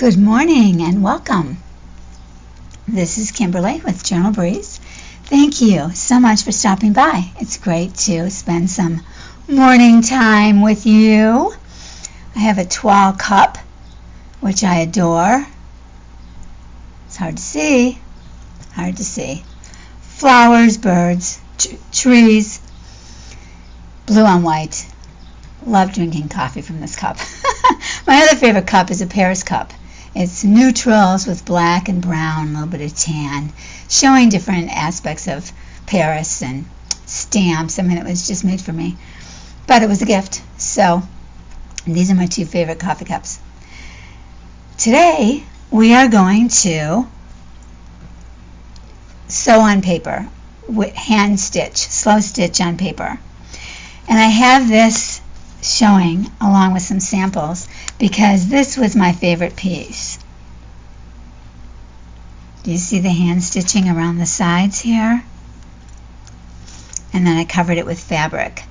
Good morning and welcome. This is Kimberly with Journal Breeze. Thank you so much for stopping by. It's great to spend some morning time with you. I have a toile cup, which I adore. It's hard to see. Flowers, birds, trees, blue on white. Love drinking coffee from this cup. My other favorite cup is a Paris cup. It's neutrals with black and brown, a little bit of tan, showing different aspects of Paris and stamps. I mean, it was just made for me, but it was a gift. So these are my two favorite coffee cups. Today we are going to sew on paper, with hand stitch, slow stitch on paper. And I have this showing along with some samples because this was my favorite piece. Do you see the hand stitching around the sides here? And then I covered it with fabric.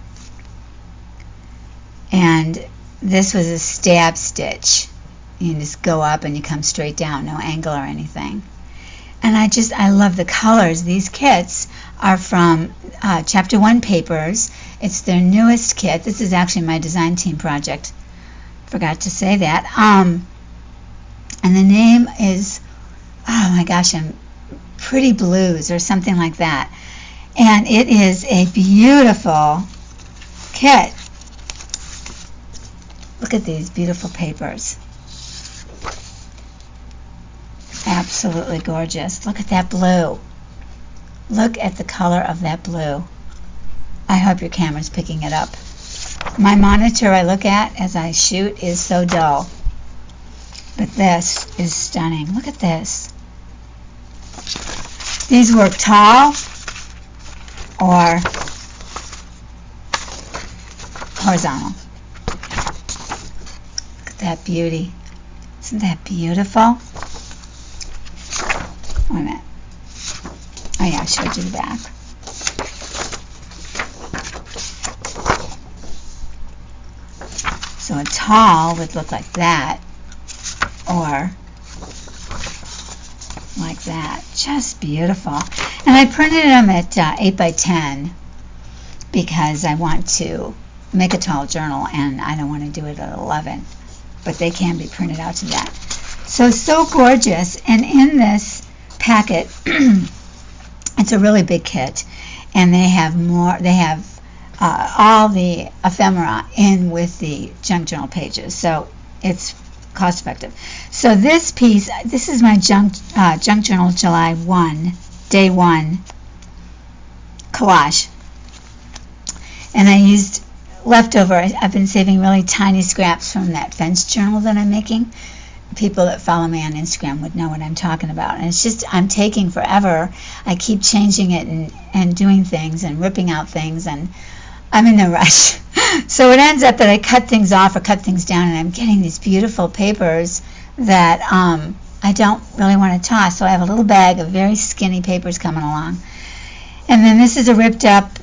And this was a stab stitch. You can just go up and you come straight down, no angle or anything. And I love the colors. These kits are from Chapter 1 Papers. It's their newest kit. This is actually my design team project. Forgot to say that. And the name is, oh my gosh, Pretty Blues or something like that. And it is a beautiful kit. Look at these beautiful papers. Absolutely gorgeous. Look at that blue. Look at the color of that blue. I hope your camera's picking it up. My monitor I look at as I shoot is so dull. But this is stunning. Look at this. These work tall or horizontal. Look at that beauty. Isn't that beautiful? Wait a minute. Oh yeah, I showed you the back. So a tall would look like that, or like that. Just beautiful. And I printed them at 8 by 10 because I want to make a tall journal and I don't want to do it at 11. But they can be printed out to that. So gorgeous. And in this packet, it's a really big kit, and they have all the ephemera in with the junk journal pages, so it's cost effective. So this piece, this is my junk journal July 1, day 1 collage, and I used leftover. I've been saving really tiny scraps from that fence journal that I'm making. People that follow me on Instagram would know what I'm talking about. And it's just, I'm taking forever. I keep changing it and doing things and ripping out things, and I'm in a rush. So it ends up that I cut things off or cut things down, and I'm getting these beautiful papers that I don't really want to toss. So I have a little bag of very skinny papers coming along. And then this is a ripped up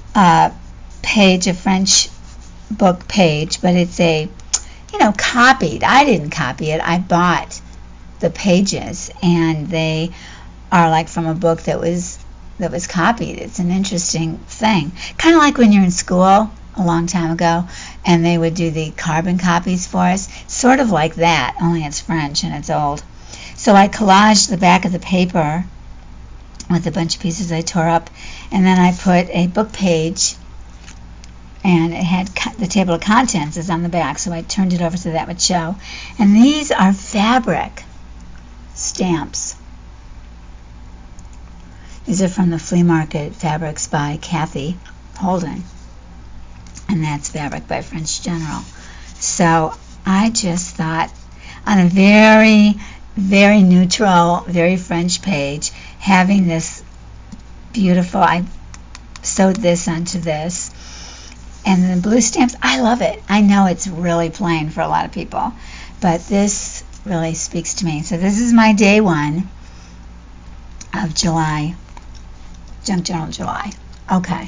page, a French book page, but it's a copied. I didn't copy it. I bought the pages, and they are like from a book that was copied. It's an interesting thing. Kind of like when you're in school a long time ago, and they would do the carbon copies for us. Sort of like that, only it's French and it's old. So I collaged the back of the paper with a bunch of pieces I tore up, and then I put a book page, and it had the table of contents is on the back, so I turned it over so that would show. And these are fabric stamps. These are from the Flea Market Fabrics by Kathy Holden, and that's fabric by French General. So I just thought, on a very, very neutral, very French page, having this beautiful, I sewed this onto this. And the blue stamps, I love it. I know it's really plain for a lot of people, but this really speaks to me. So this is my day 1 of July, Junk Journal July. Okay,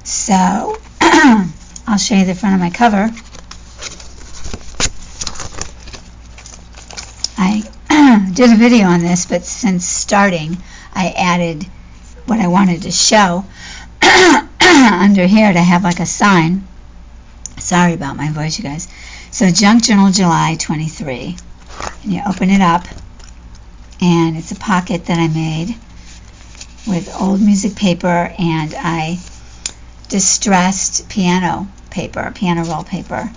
so I'll show you the front of my cover. I did a video on this, but since starting, I added what I wanted to show under here to have like a sign. Sorry about my voice, you guys. So Junk Journal July 23. And you open it up, and it's a pocket that I made with old music paper, and I distressed piano roll paper.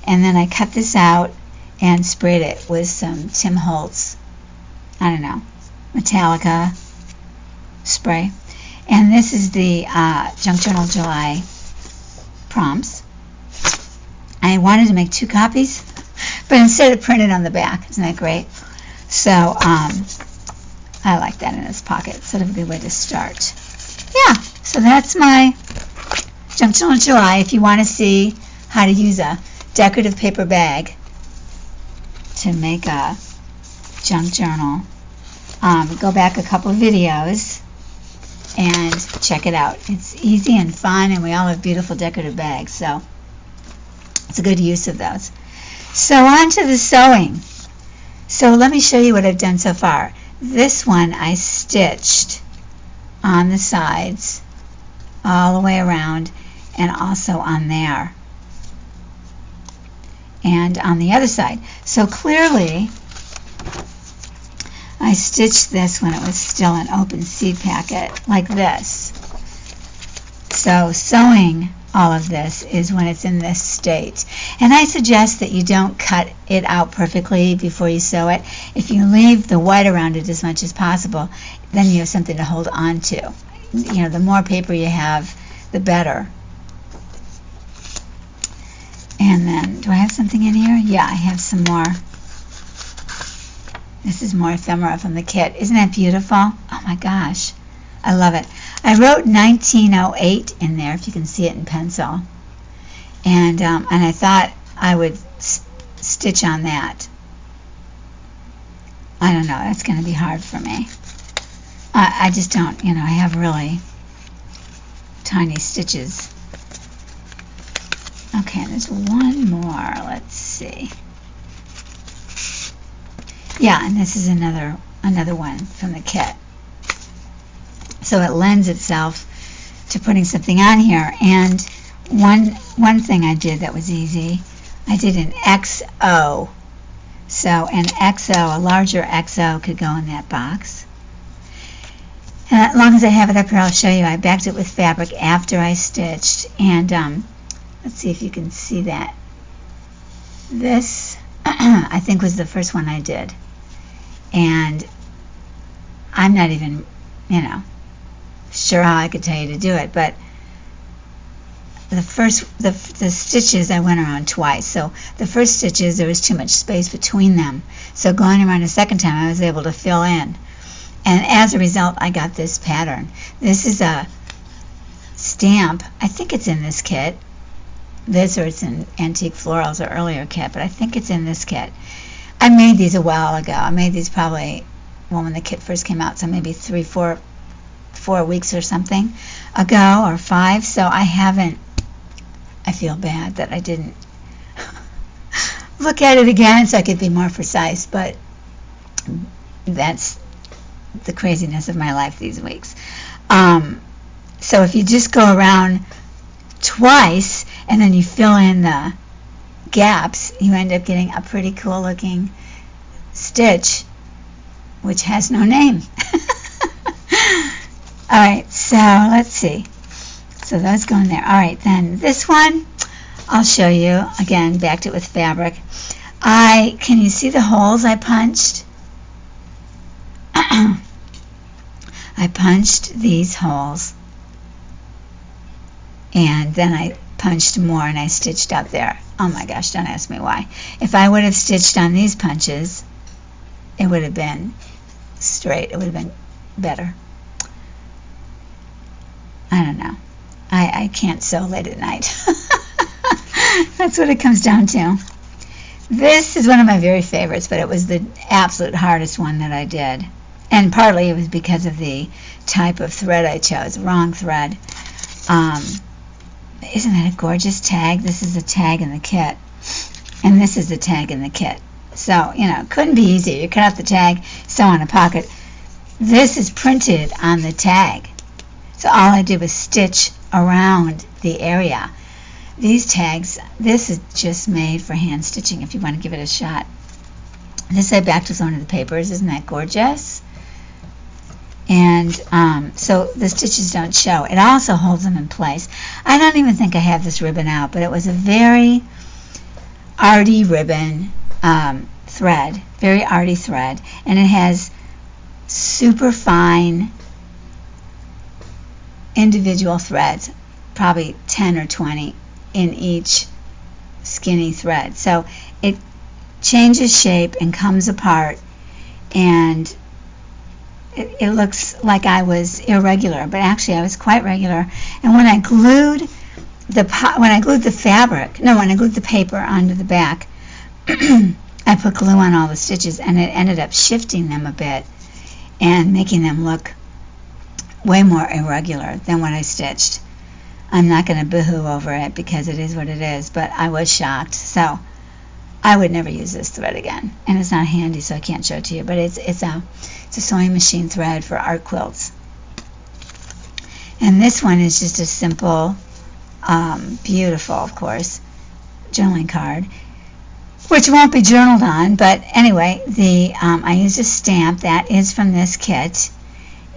And then I cut this out and sprayed it with some Tim Holtz, I don't know, Metallica spray. And this is the Junk Journal July prompts. I wanted to make 2 copies, but instead it printed on the back. Isn't that great? So I like that in this pocket. It's sort of a good way to start. Yeah, so that's my Junk Journal July. If you want to see how to use a decorative paper bag to make a junk journal, go back a couple of videos and check it out. It's easy and fun, and we all have beautiful decorative bags, so it's a good use of those. So on to the sewing. So let me show you what I've done so far. This one I stitched on the sides all the way around, and also on there and on the other side. So clearly I stitched this when it was still an open seed packet like this. So sewing all of this is when it's in this state. And I suggest that you don't cut it out perfectly before you sew it. If you leave the white around it as much as possible, then you have something to hold on to. You know, the more paper you have, the better. And then, do I have something in here? Yeah, I have some more. This is more ephemera from the kit. Isn't that beautiful? Oh my gosh, I love it. I wrote 1908 in there, if you can see it in pencil. And I thought I would stitch on that. I don't know, that's going to be hard for me. I just don't, you know, I have really tiny stitches. Okay, there's one more. Let's see. Yeah, and this is another one from the kit. So it lends itself to putting something on here. And one thing I did that was easy, I did an XO. So an XO, a larger XO, could go in that box. And as long as I have it up here, I'll show you. I backed it with fabric after I stitched, and let's see if you can see that. This, I think, was the first one I did. And I'm not even, you know, sure how I could tell you to do it, but the stitches I went around twice. So the first stitches, there was too much space between them. So going around a second time, I was able to fill in. And as a result, I got this pattern. This is a stamp. I think it's in this kit. This, or it's in Antique Florals or earlier kit, but I think it's in this kit. I made these a while ago. I made these probably, well, when the kit first came out, so maybe 4 weeks or something ago, or 5. So I haven't, I feel bad that I didn't look at it again so I could be more precise, but that's the craziness of my life these weeks. So if you just go around twice and then you fill in the gaps, you end up getting a pretty cool looking stitch which has no name. Alright, so let's see. So those go in there. Alright, then this one I'll show you. Again, backed it with fabric. Can you see the holes I punched? I punched these holes, and then I punched more and I stitched up there. Oh my gosh, don't ask me why. If I would have stitched on these punches, it would have been straight. It would have been better. I don't know. I can't sew late at night. That's what it comes down to. This is one of my very favorites, but it was the absolute hardest one that I did. And partly it was because of the type of thread I chose. Wrong thread. Isn't that a gorgeous tag? This is a tag in the kit. And this is a tag in the kit. So, you know, it couldn't be easier. You cut out the tag, sew on a pocket. This is printed on the tag. So all I did was stitch around the area. These tags, this is just made for hand stitching if you want to give it a shot. This I backed with one of the papers. Isn't that gorgeous? And so the stitches don't show. It also holds them in place. I don't even think I have this ribbon out, but it was a very arty ribbon thread, very arty thread, and it has super fine individual threads, probably 10 or 20 in each skinny thread. So it changes shape and comes apart, and it looks like I was irregular, but actually I was quite regular. And when I glued the paper onto the back, I put glue on all the stitches, and it ended up shifting them a bit and making them look way more irregular than what I stitched. I'm not going to boohoo over it because it is what it is, but I was shocked. So I would never use this thread again, and it's not handy, so I can't show it to you. But it's a sewing machine thread for art quilts. And this one is just a simple, beautiful, of course, journaling card, which won't be journaled on. But anyway, I used a stamp that is from this kit,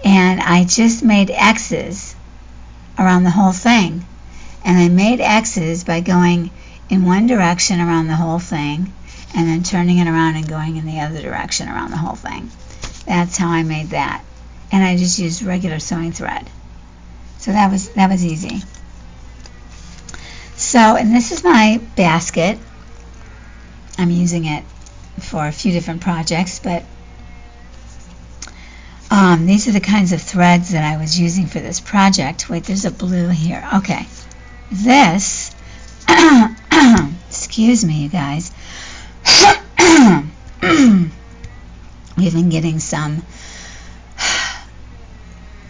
and I just made X's around the whole thing. And I made X's by going in one direction around the whole thing, and then turning it around and going in the other direction around the whole thing. That's how I made that. And I just used regular sewing thread. So that was easy. So, and this is my basket. I'm using it for a few different projects, but these are the kinds of threads that I was using for this project. Wait, there's a blue here. Okay. This, excuse me, you guys. We've been getting some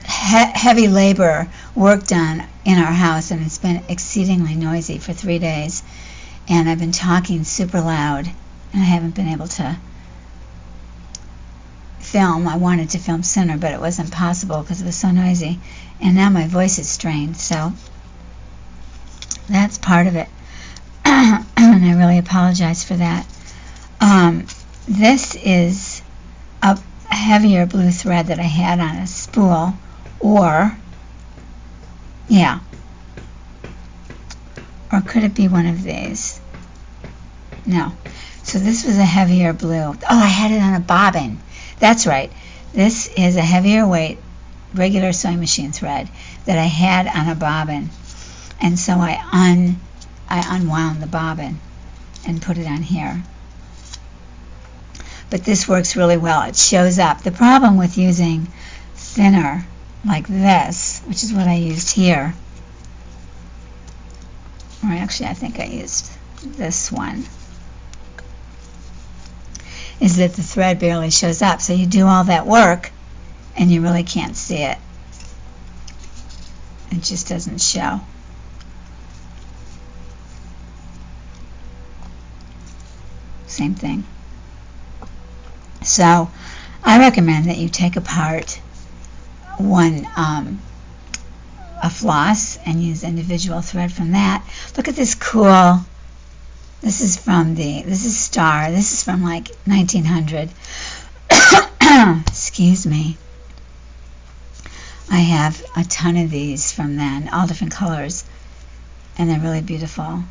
heavy labor work done in our house, and it's been exceedingly noisy for 3 days. And I've been talking super loud, and I haven't been able to film. I wanted to film sooner, but it wasn't possible because it was so noisy. And now my voice is strained, so that's part of it. And I really apologize for that. This is a heavier blue thread that I had on a spool, or could it be one of these? No. So this was a heavier blue. Oh, I had it on a bobbin. That's right. This is a heavier weight regular sewing machine thread that I had on a bobbin. And so I unwound the bobbin and put it on here. But this works really well. It shows up. The problem with using thinner like this, which is what I used here, or actually I think I used this one, is that the thread barely shows up. So you do all that work and you really can't see it. It just doesn't show. Same thing. So I recommend that you take apart a floss and use individual thread from that. Look at this cool, this is Star, this is from like 1900. Excuse me. I have a ton of these from then, all different colors, and they're really beautiful.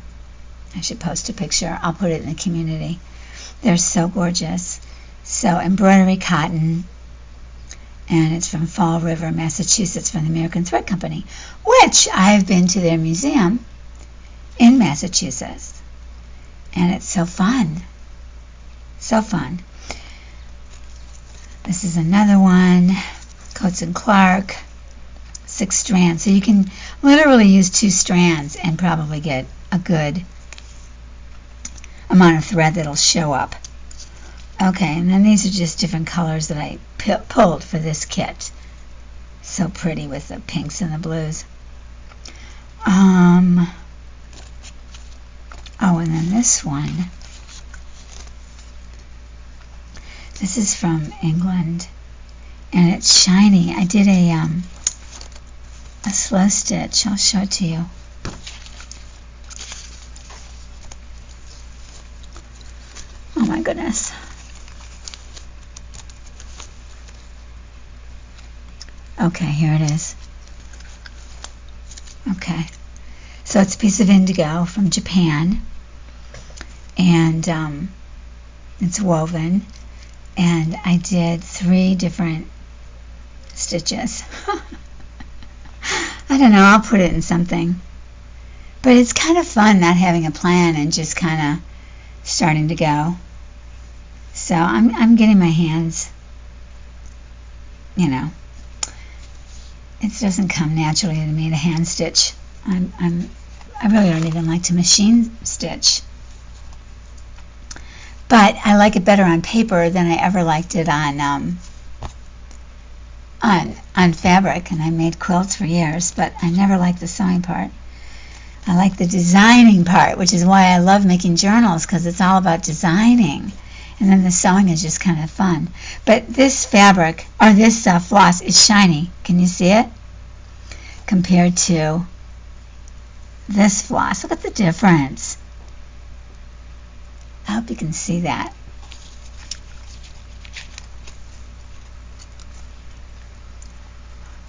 I should post a picture. I'll put it in the community. They're so gorgeous. So embroidery cotton, and it's from Fall River, Massachusetts, from the American Thread Company, which I've been to their museum in Massachusetts, and it's so fun. So fun. This is another one, Coates & Clark, 6 strands. So you can literally use 2 strands and probably get a good amount of thread that'll show up. Okay, and then these are just different colors that I pulled for this kit. So pretty with the pinks and the blues. Oh, and then this one. This is from England, and it's shiny. I did a slow stitch. I'll show it to you. Oh my goodness. Okay, here it is. Okay, so it's a piece of indigo from Japan, and it's woven, and I did 3 different stitches. I don't know, I'll put it in something. But it's kind of fun not having a plan and just kind of starting to go. So I'm getting my hands, you know, it doesn't come naturally to me to hand stitch. I really don't even like to machine stitch. But I like it better on paper than I ever liked it on fabric, and I made quilts for years, but I never liked the sewing part. I like the designing part, which is why I love making journals, because it's all about designing. And then the sewing is just kind of fun. But this fabric, or this floss, is shiny. Can you see it? Compared to this floss. Look at the difference. I hope you can see that.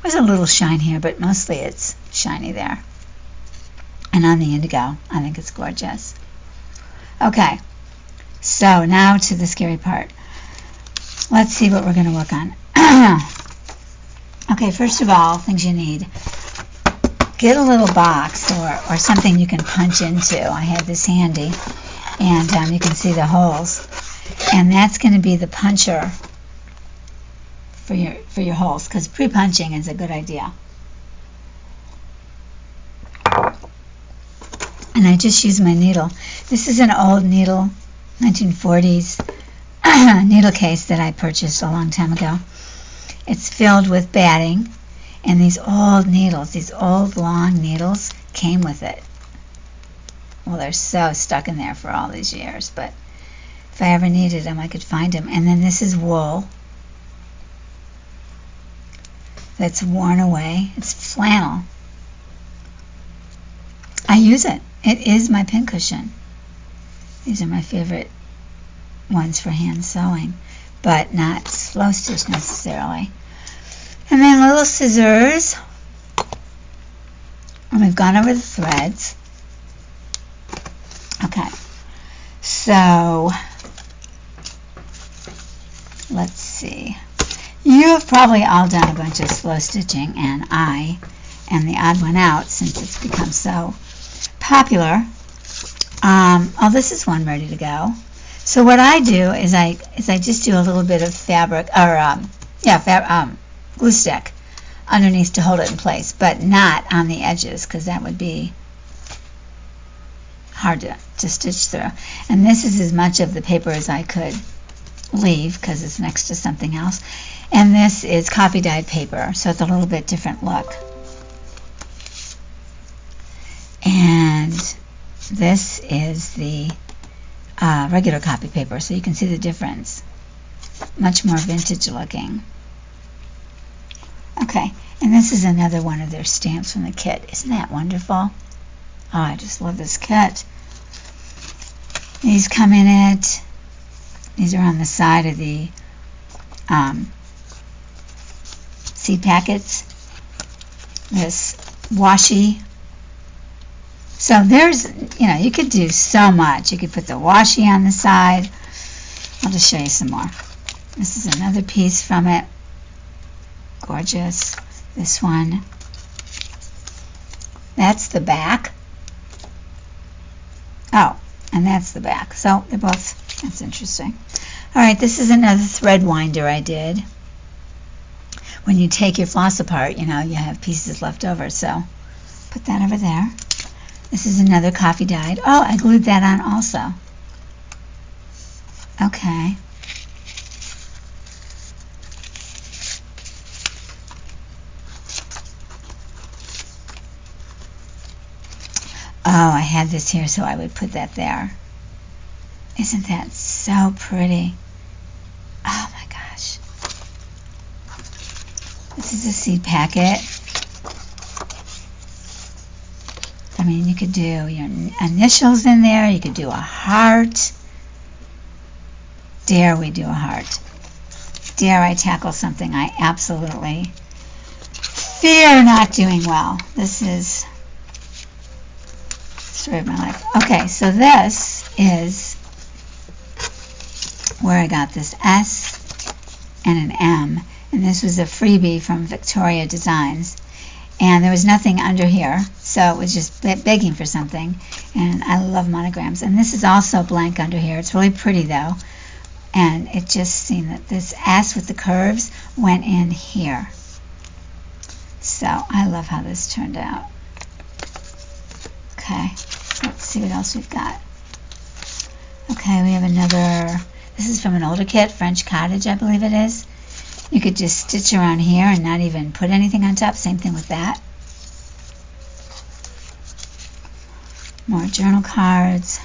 There's a little shine here, but mostly it's shiny there. And on the indigo, I think it's gorgeous. Okay, so now to the scary part. Let's see what we're going to work on. Okay, first of all, things you need. Get a little box or something you can punch into. I have this handy, and you can see the holes. And that's going to be the puncher for your holes, because pre-punching is a good idea. And I just use my needle. This is an old needle, 1940s needle case that I purchased a long time ago. It's filled with batting, and these old needles, these old long needles, came with it. Well, they're so stuck in there for all these years, but if I ever needed them, I could find them. And then this is wool that's worn away. It's flannel. I use it. It is my pincushion. These are my favorite ones for hand sewing, but not slow stitch necessarily. And then little scissors. And we've gone over the threads. Okay, so let's see. You have probably all done a bunch of slow stitching, and I am the odd one out since it's become so popular. Oh, this is one ready to go. So what I do is I just do a little bit of fabric, or glue stick underneath to hold it in place, but not on the edges, because that would be hard to stitch through. And this is as much of the paper as I could leave, because it's next to something else. And this is coffee dyed paper, so it's a little bit different look. And this is the regular copy paper, so you can see the difference. Much more vintage looking. Okay, and this is another one of their stamps from the kit. Isn't that wonderful? Oh, I just love this kit. These come in it. These are on the side of the seed packets. This washi. So there's, you could do so much. You could put the washi on the side. I'll just show you some more. This is another piece from it. Gorgeous. This one. That's the back. Oh, and that's the back. So they're both, that's interesting. All right, this is another thread winder I did. When you take your floss apart, you have pieces left over. So put that over there. This is another coffee dyed. Oh, I glued that on also. Okay. Oh, I had this here, so I would put that there. Isn't that so pretty? Oh, This is a seed packet. I mean, you could do your initials in there. You could do a heart. Dare we do a heart? Dare I tackle something I absolutely fear not doing well? This is the story of my life. Okay, so this is where I got this S and an M. And this was a freebie from Victoria Designs. And there was nothing under here, so it was just begging for something. And I love monograms. And this is also blank under here. It's really pretty, though. And it just seemed that this S with the curves went in here. So I love how this turned out. Okay, let's see what else we've got. Okay, we have another, this is from an older kit, French Cottage, I believe it is. You could just stitch around here and not even put anything on top. Same thing with that. More journal cards.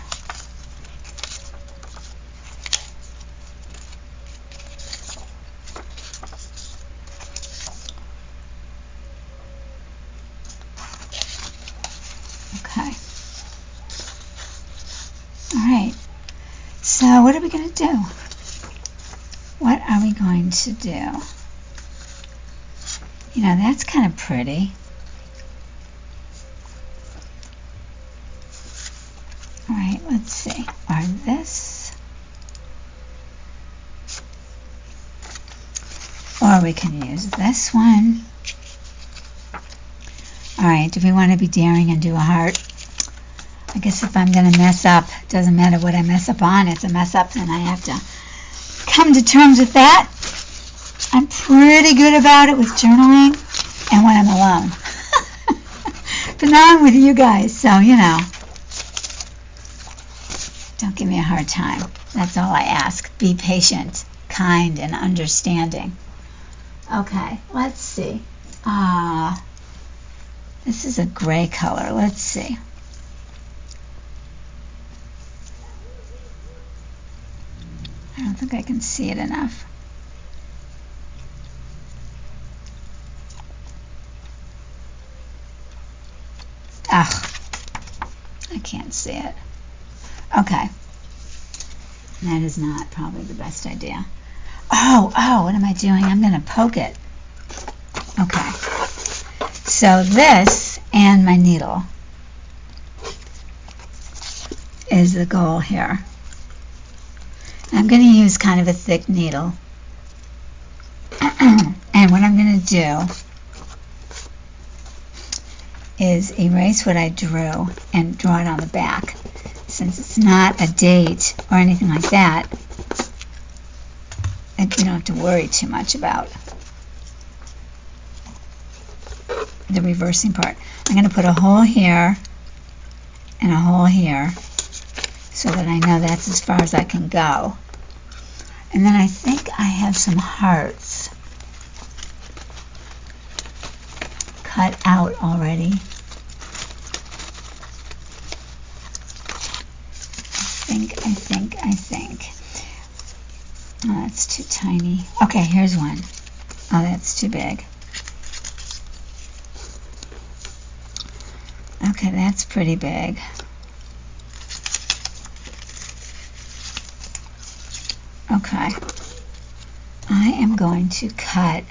Okay. All right. So what are we going to do? What are we going to do? You know, that's kind of pretty. All right, let's see. Or this. Or we can use this one. All right, do we want to be daring and do a heart? I guess if I'm going to mess up, it doesn't matter what I mess up on. It's a mess up, then I have to come to terms with that. I'm pretty good about it with journaling and when I'm alone. But now I'm with you guys, so, you know, don't give me a hard time. That's all I ask. Be patient, kind, and understanding. Okay, let's see. This is a gray color. Let's see. I don't think I can see it enough. Ugh, I can't see it. Okay. That is not probably the best idea. Oh, what am I doing? I'm going to poke it. Okay. So this and my needle is the goal here. I'm going to use kind of a thick needle. And what I'm going to do is erase what I drew and draw it on the back. Since it's not a date or anything like that, you don't have to worry too much about the reversing part. I'm going to put a hole here and a hole here so that I know that's as far as I can go. And then I think I have some hearts cut out already. I think. Oh, that's too tiny. Okay, here's one. Oh, that's too big. Okay, that's pretty big. Okay. I am going to cut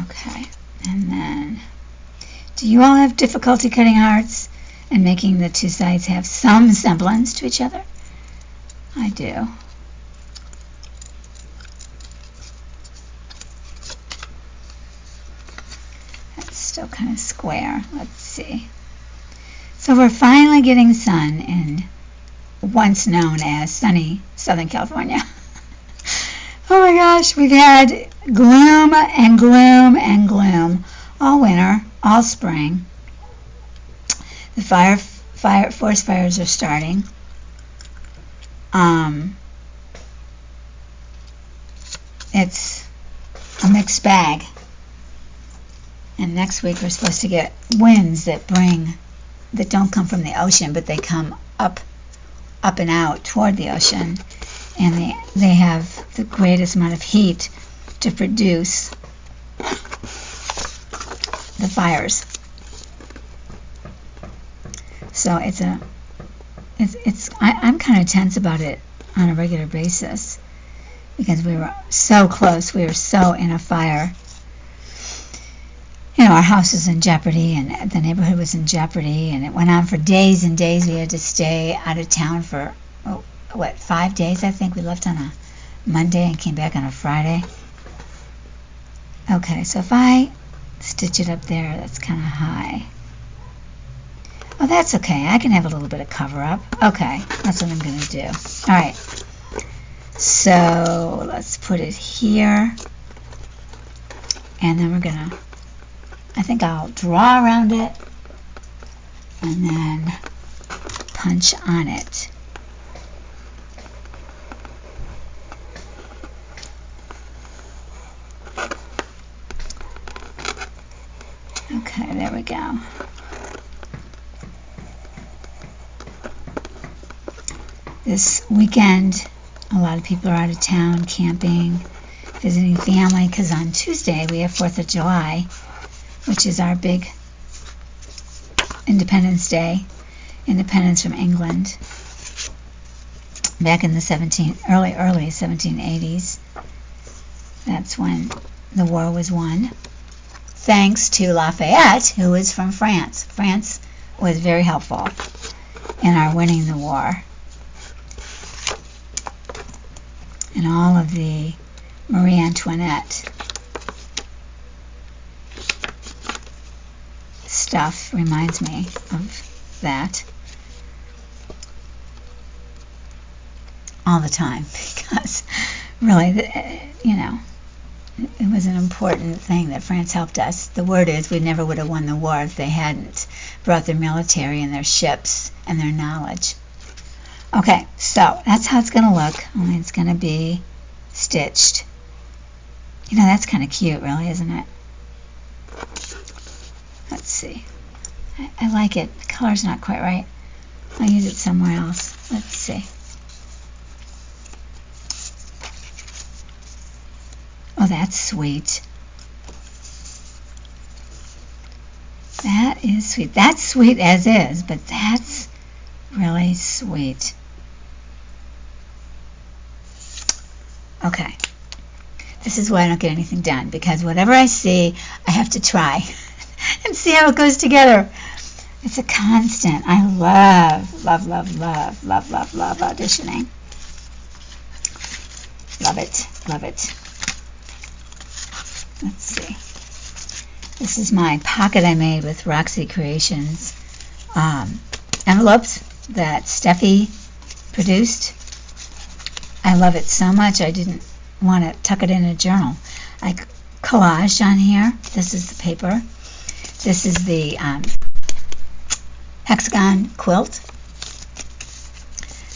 okay, and then do you all have difficulty cutting hearts and making the two sides have some semblance to each other? I do. That's still kind of square. Let's see. So we're finally getting sun in once known as sunny Southern California. Oh my gosh, we've had gloom and gloom and gloom all winter, all spring. The forest fires are starting. It's a mixed bag. And next week we're supposed to get winds that bring that don't come from the ocean, but they come up and out toward the ocean, and they have the greatest amount of heat to produce the fires. So I'm kind of tense about it on a regular basis because we were so close. We were so in a fire. You know, our house was in jeopardy, and the neighborhood was in jeopardy, and it went on for days and days. We had to stay out of town for 5 days, I think. We left on a Monday and came back on a Friday. Okay, so if I stitch it up there, that's kind of high. Oh, that's okay. I can have a little bit of cover up. Okay, that's what I'm going to do. All right. So let's put it here. And then we're going to, I think I'll draw around it and then punch on it. Okay, there we go. This weekend, a lot of people are out of town camping, visiting family, because on Tuesday we have 4th of July, which is our big Independence Day, independence from England, back in the early 1780s. That's when the war was won, thanks to Lafayette, who is from France. France was very helpful in our winning the war. And all of the Marie Antoinette stuff reminds me of that all the time, because really, you know, it was an important thing that France helped us. The word is we never would have won the war if they hadn't brought their military and their ships and their knowledge. Okay, so that's how it's going to look, only it's going to be stitched. You know, that's kind of cute, really, isn't it? Let's see. I like it. The color's not quite right. I'll use it somewhere else. Let's see. Oh, that's sweet. That is sweet. That's sweet as is, but that's really sweet. Okay. This is why I don't get anything done, because whatever I see, I have to try and see how it goes together. It's a constant. I love auditioning. Love it. Love it. Let's see. This is my pocket I made with Roxy Creations envelopes that Steffi produced. I love it so much I didn't want to tuck it in a journal. I collaged on here. This is the paper. This is the hexagon quilt.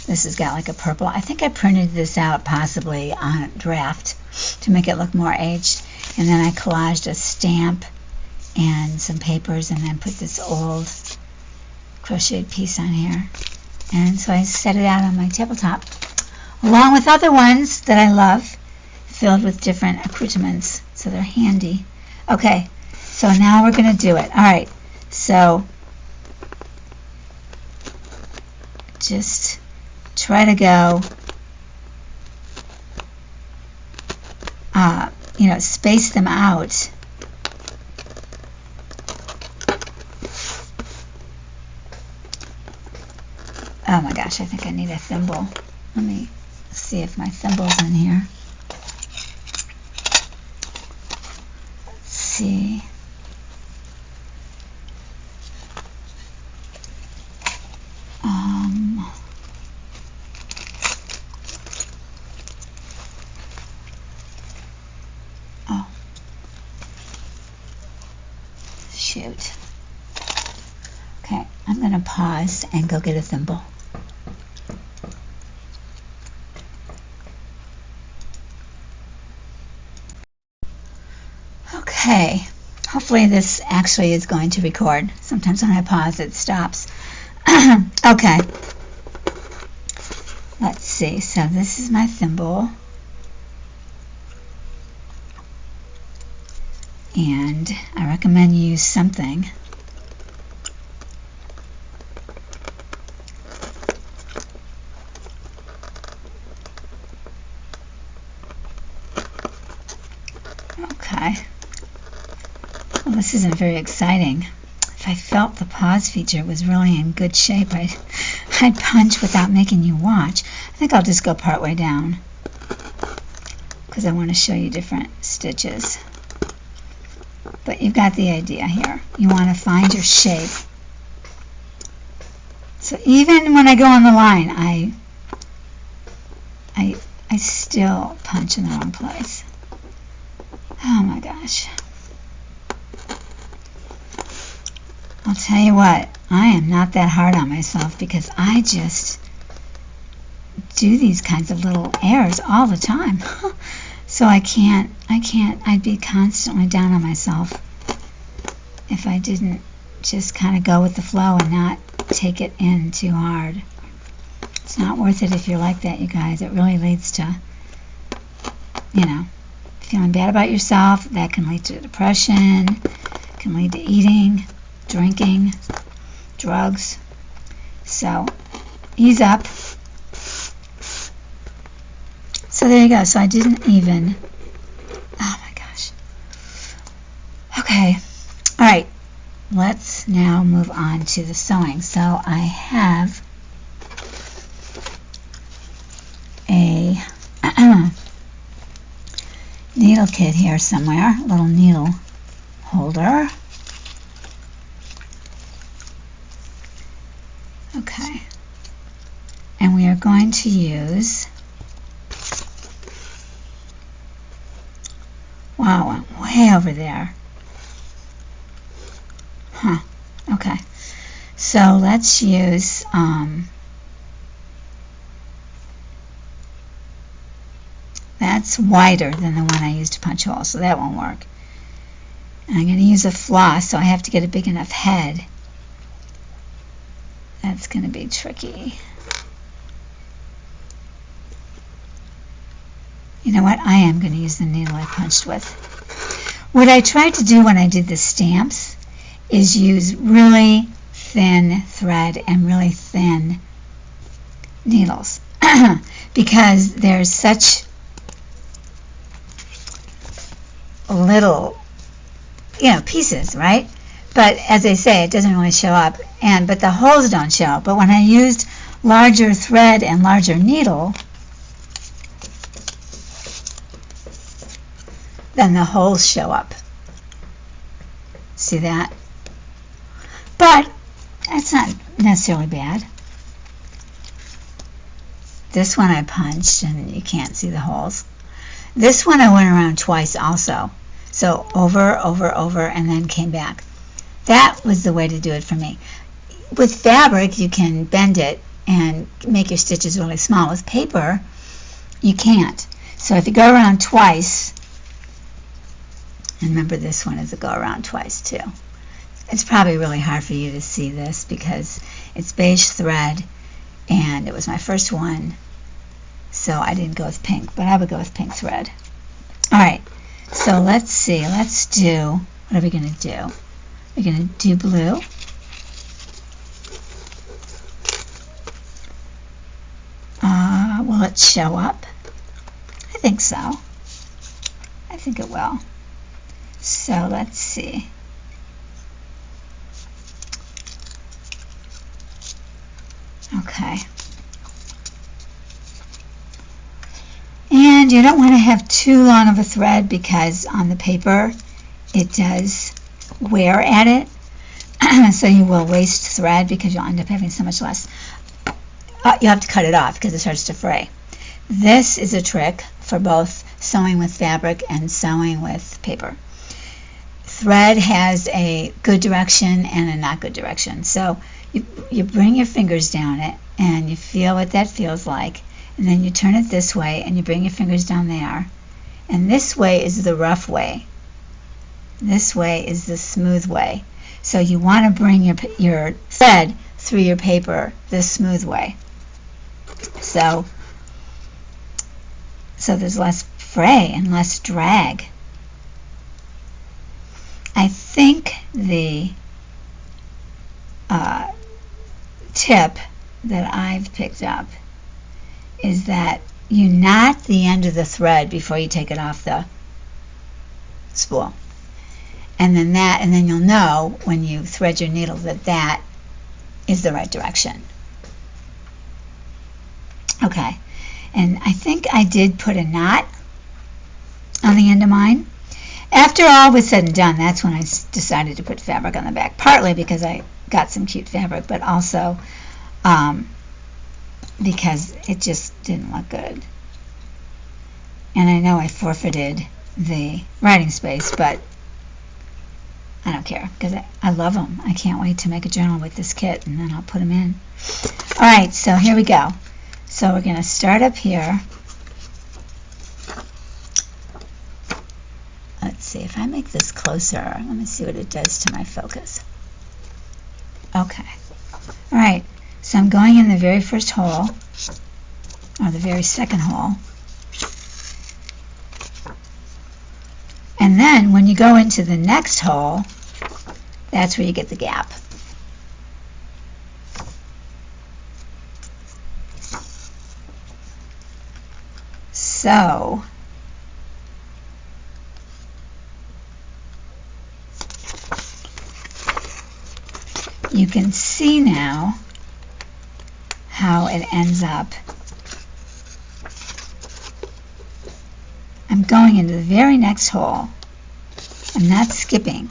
This has got like a purple. I think I printed this out possibly on draft to make it look more aged. And then I collaged a stamp and some papers and then put this old crocheted piece on here. And so I set it out on my tabletop, along with other ones that I love, filled with different accoutrements, so they're handy. Okay, so now we're going to do it. All right, so just try to go, space them out. Oh my gosh, I think I need a thimble. Let me see if my thimble's in here. Let's see. Oh. Shoot. Okay, I'm going to pause and go get a thimble. Okay, Hopefully this actually is going to record. Sometimes when I pause it stops. Okay. Let's see. So this is my thimble. And I recommend you use something. Okay. Well, this isn't very exciting. If I felt the pause feature was really in good shape, I'd punch without making you watch. I think I'll just go part way down because I want to show you different stitches. But you've got the idea here. You want to find your shape. So even when I go on the line, I still punch in the wrong place. Oh my gosh. I'll tell you what, I am not that hard on myself because I just do these kinds of little errors all the time. So I'd be constantly down on myself if I didn't just kind of go with the flow and not take it in too hard. It's not worth it if you're like that, you guys. It really leads to, feeling bad about yourself. That can lead to depression, can lead to eating, drinking, drugs. So ease up. So there you go. So I didn't even, oh my gosh. Okay. All right. Let's now move on to the sewing. So I have a needle kit here somewhere, a little needle holder. Okay. And we are going to use, wow, I'm way over there. Huh. Okay. So let's use that's wider than the one I used to punch holes, so that won't work. And I'm going to use a floss, so I have to get a big enough head. That's going to be tricky. You know what? I am going to use the needle I punched with. What I tried to do when I did the stamps is use really thin thread and really thin needles because there's such little pieces, right? But as I say, it doesn't really show up, but the holes don't show. But when I used larger thread and larger needle, then the holes show up. See that? But that's not necessarily bad. This one I punched and you can't see the holes. This one I went around twice also. So over, and then came back. That was the way to do it for me. With fabric, you can bend it and make your stitches really small. With paper, you can't. So if you go around twice, and remember this one is a go around twice too. It's probably really hard for you to see this because it's beige thread and it was my first one, so I didn't go with pink, but I would go with pink thread. Alright, so let's see, let's do, what are we going to do? We're going to do blue. Will it show up? I think so. I think it will. So let's see. Okay. And you don't want to have too long of a thread because on the paper it does wear at it. So you will waste thread because you'll end up having so much less. You have to cut it off because it starts to fray. This is a trick for both sewing with fabric and sewing with paper. Thread has a good direction and a not good direction. So you bring your fingers down it and you feel what that feels like, and then you turn it this way and you bring your fingers down there, and this way is the rough way. This way is the smooth way. So you want to bring your thread through your paper this smooth way. So there's less fray and less drag. I think the tip that I've picked up is that you knot the end of the thread before you take it off the spool. And then you'll know when you thread your needle that is the right direction. Okay, and I think I did put a knot on the end of mine. After all was said and done, that's when I decided to put fabric on the back, partly because I got some cute fabric, but also because it just didn't look good. And I know I forfeited the writing space, but I don't care because I love them. I can't wait to make a journal with this kit, and then I'll put them in. All right, so here we go. So we're going to start up here. Let's see, if I make this closer, let me see what it does to my focus. Okay. All right, so I'm going in the very first hole, or the very second hole. And then when you go into the next hole, that's where you get the gap. So you can see now how it ends up. I'm going into the very next hole. I'm not skipping,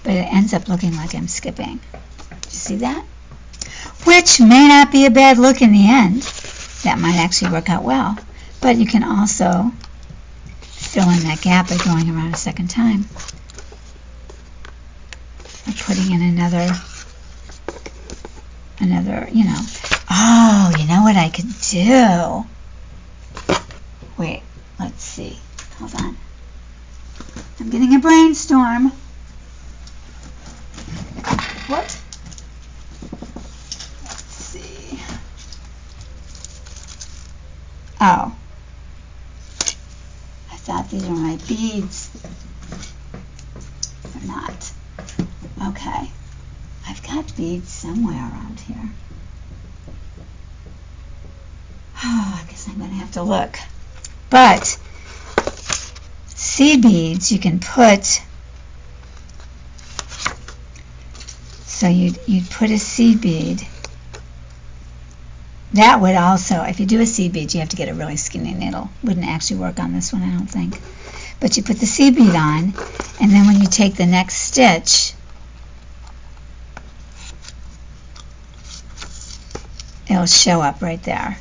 but it ends up looking like I'm skipping. Do you see that? Which may not be a bad look in the end. That might actually work out well. But you can also fill in that gap by going around a second time. Or putting in another, you know. Oh, you know what I could do? Wait, let's see. Hold on. I'm getting a brainstorm. What? Let's see. Oh. I thought these were my beads. They're not. Okay. I've got beads somewhere around here. Oh, I guess I'm going to have to look. But seed beads you can put, so you'd put a seed bead. That would also, if you do a seed bead, you have to get a really skinny needle. Wouldn't actually work on this one, I don't think. But you put the seed bead on, and then when you take the next stitch, it'll show up right there,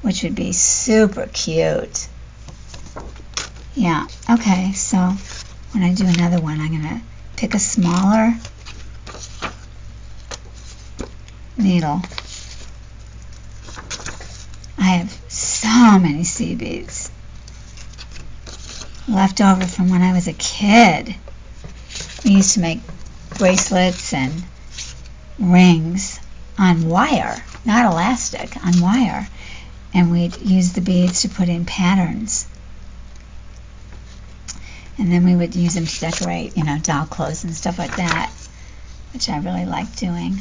which would be super cute. Yeah, okay, so when I do another one, I'm going to pick a smaller needle. I have so many seed beads left over from when I was a kid. We used to make bracelets and rings on wire, not elastic, on wire. And we'd use the beads to put in patterns. And then we would use them to decorate, you know, doll clothes and stuff like that, which I really liked doing.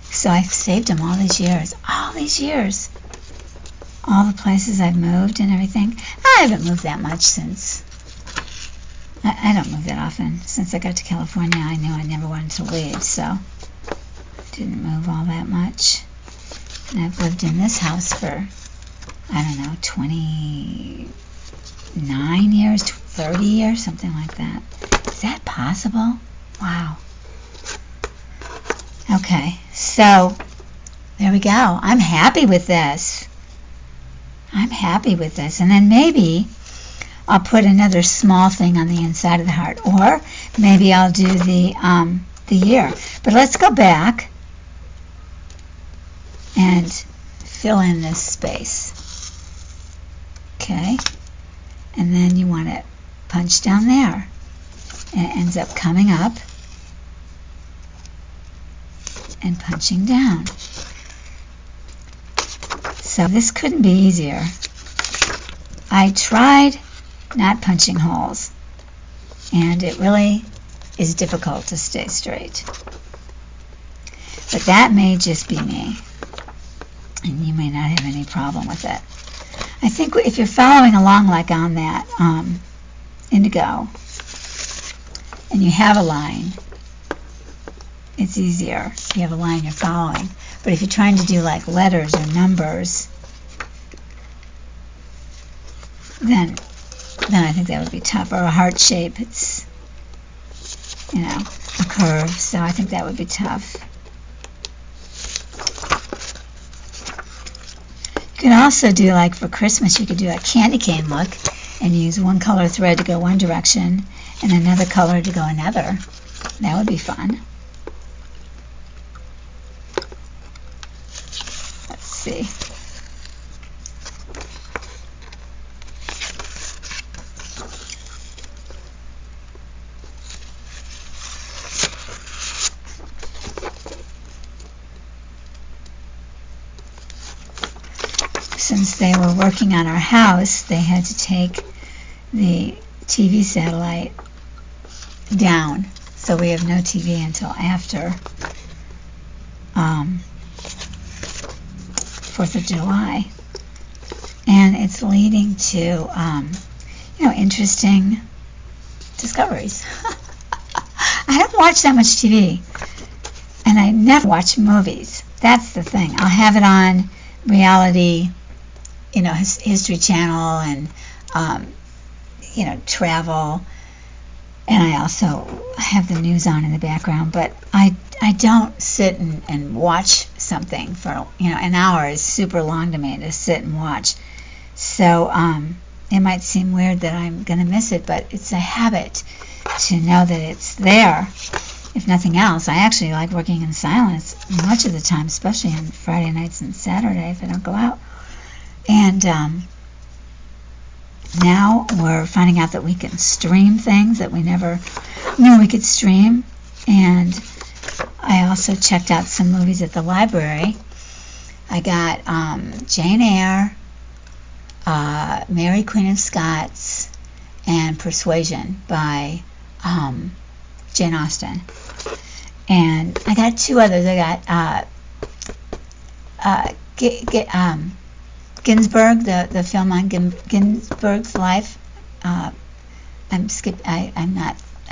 So I've saved them all these years. All these years. All the places I've moved and everything. I haven't moved that much since. I don't move that often. Since I got to California, I knew I never wanted to leave, so didn't move all that much. And I've lived in this house for, I don't know, 29 years, 30 years, something like that. Is that possible? Wow. Okay, so there we go. I'm happy with this. I'm happy with this. And then maybe I'll put another small thing on the inside of the heart, or maybe I'll do the year. But let's go back and fill in this space. Okay, and then you want to punch down there. And it ends up coming up and punching down. So this couldn't be easier. I tried not punching holes, and it really is difficult to stay straight. But that may just be me, and you may not have any problem with it. I think if you're following along like on that indigo, and you have a line, it's easier. You have a line you're following. But if you're trying to do like letters or numbers, then I think that would be tough. Or a heart shape, it's, you know, a curve, so I think that would be tough. You can also do, like for Christmas, you could do a candy cane look and use one color thread to go one direction and another color to go another. That would be fun. Let's see. Since they were working on our house, they had to take the TV satellite down, so we have no TV until after 4th of July, and it's leading to interesting discoveries. I don't watch that much TV, and I never watch movies. That's the thing. I'll have it on reality, History Channel, and travel, and I also have the news on in the background, but I don't sit and watch something for, an hour is super long to me to sit and watch. So it might seem weird that I'm going to miss it, but it's a habit to know that it's there. If nothing else, I actually like working in silence much of the time, especially on Friday nights and Saturday if I don't go out. And now we're finding out that we can stream things that we never knew we could stream. And I also checked out some movies at the library. I got Jane Eyre, Mary Queen of Scots, and Persuasion by Jane Austen. And I got two others. I got Ginsberg, the film on Ginsberg's life. I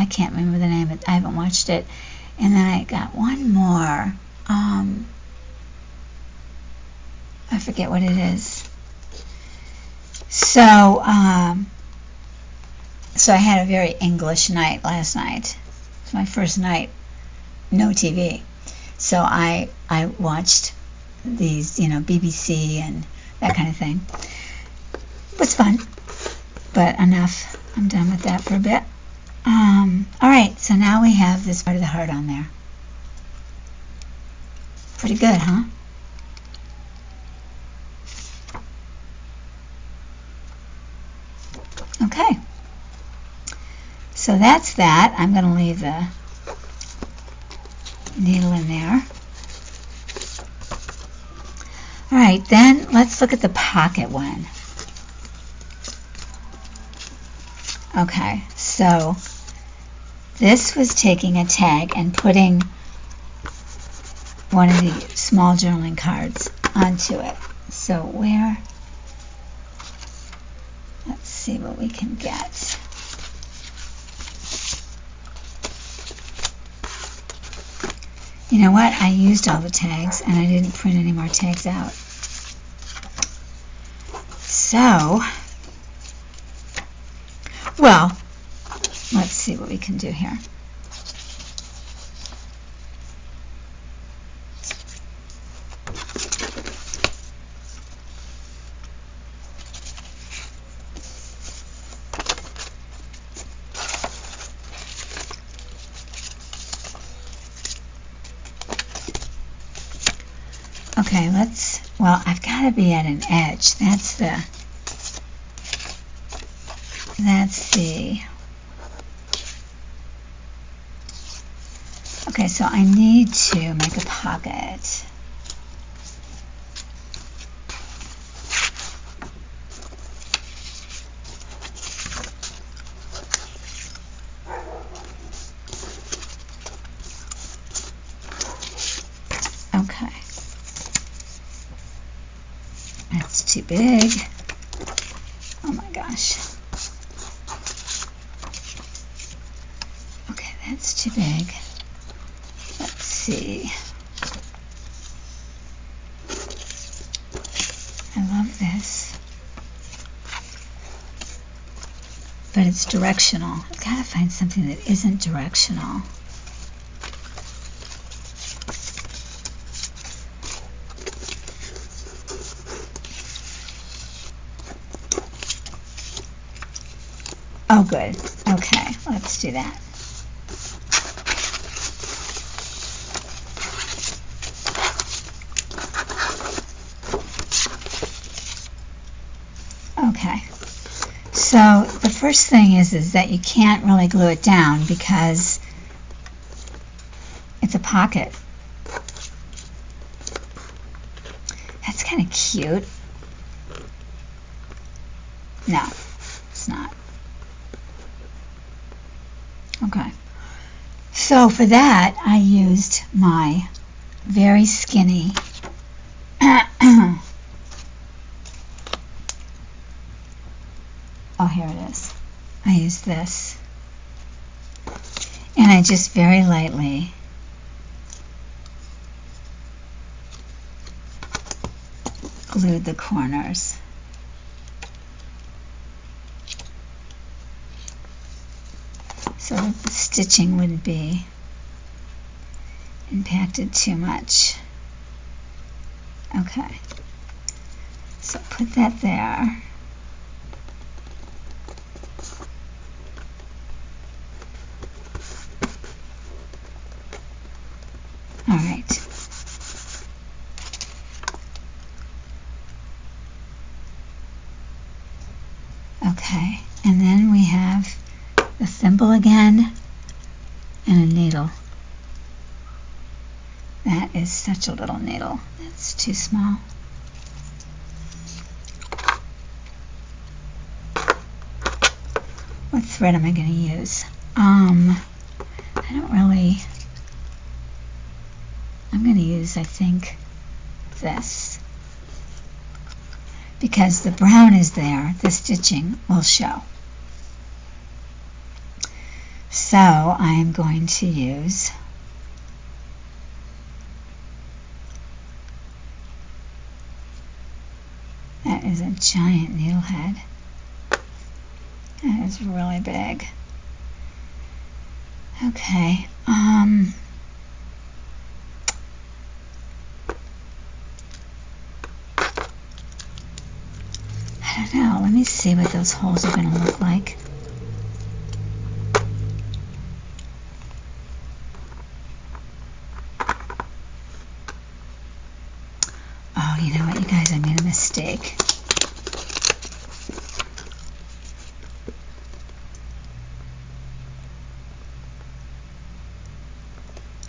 can't remember the name. I haven't watched it. And then I got one more. I forget what it is. So I had a very English night last night. It's my first night, no TV. So I watched these, BBC and that kind of thing. It was fun, but enough. I'm done with that for a bit. Alright, so now we have this part of the heart on there. Pretty good, huh? Okay. So that's that. I'm going to leave the needle in there. Alright, then let's look at the pocket one. Okay, so this was taking a tag and putting one of the small journaling cards onto it. So let's see what we can get. You know what? I used all the tags and I didn't print any more tags out. So, well, let's see what we can do here. Okay, I've got to be at an edge. That's let's see. Okay, so I need to make a pocket. Okay. That's too big. Oh my gosh. Okay, that's too big. Let's see. I love this. But it's directional. I've got to find something that isn't directional. Oh, good. Okay, let's do that. Okay. So the first thing is that you can't really glue it down because it's a pocket. That's kind of cute. No, it's not. Okay, so for that I used my very skinny oh, here it is. I used this, and I just very lightly glued the corners. So that the stitching wouldn't be impacted too much. Okay, so put that there. All right. Okay, and then we have a thimble again and a needle. That is such a little needle. That's too small. What thread am I going to use? I don't really. I'm going to use, I think, this. Because the brown is there, the stitching will show. So I am going to use that is a giant needle head. That is really big. Okay. I don't know. Let me see what those holes are going to look like. Oh, you know what, you guys, I made a mistake.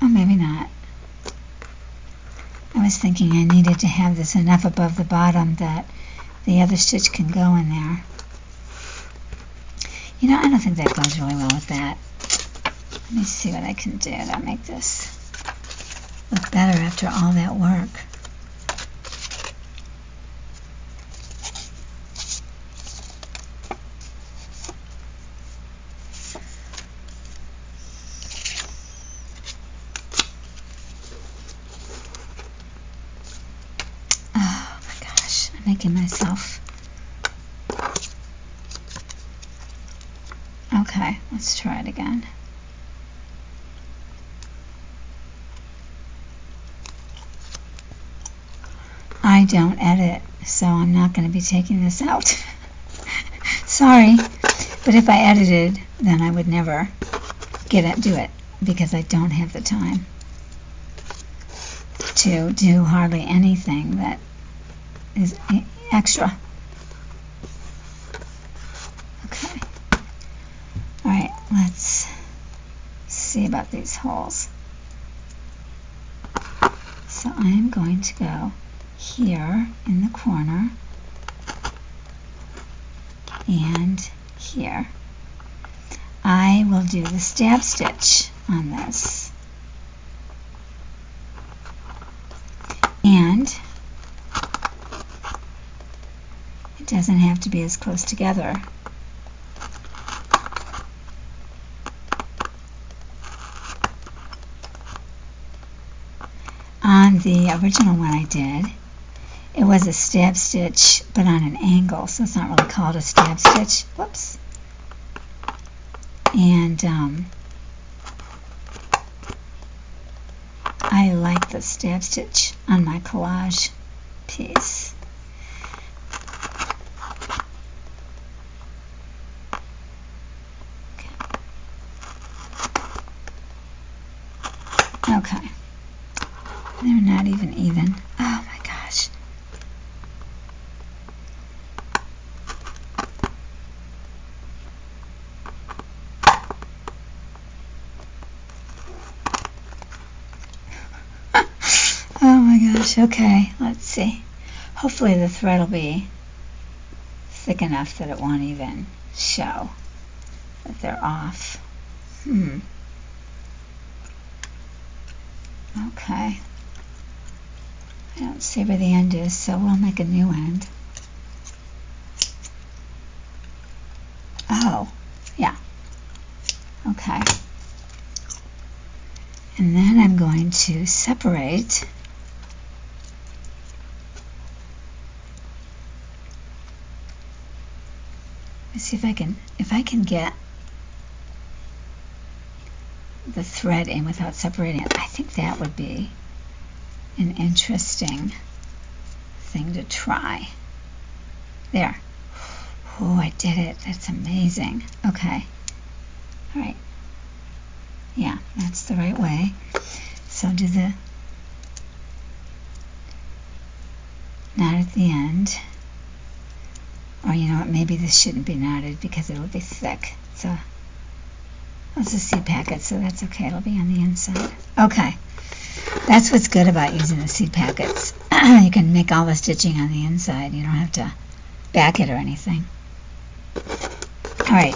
Oh, maybe not. I was thinking I needed to have this enough above the bottom that the other stitch can go in there. You know, I don't think that goes really well with that. Let me see what I can do to make this look better after all that work. Making myself. Okay, let's try it again. I don't edit, so I'm not going to be taking this out. Sorry, but if I edited, then I would never do it because I don't have the time to do hardly anything that is extra. Okay. let's see about these holes. So I'm going to go here in the corner and here. I will do the stab stitch on this. And it doesn't have to be as close together. On the original one I did, it was a stab stitch but on an angle, so it's not really called a stab stitch. Whoops. And I like the stab stitch on my collage piece. Okay. They're not even. Oh my gosh. Oh my gosh. Okay, let's see. Hopefully the thread will be thick enough that it won't even show that they're off. Okay. I don't see where the end is, so we'll make a new end. Oh, yeah. Okay. And then I'm going to separate. Let's see if I can get the thread in without separating it. I think that would be an interesting thing to try. There. Oh, I did it. That's amazing. Okay. All right. Yeah, that's the right way. So do the knot at the end. Or you know what, maybe this shouldn't be knotted because it'll be thick. So it's a seed packet, so that's okay. It'll be on the inside. Okay. That's what's good about using the seed packets. You can make all the stitching on the inside. You don't have to back it or anything. All right,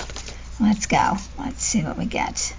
let's go. Let's see what we get.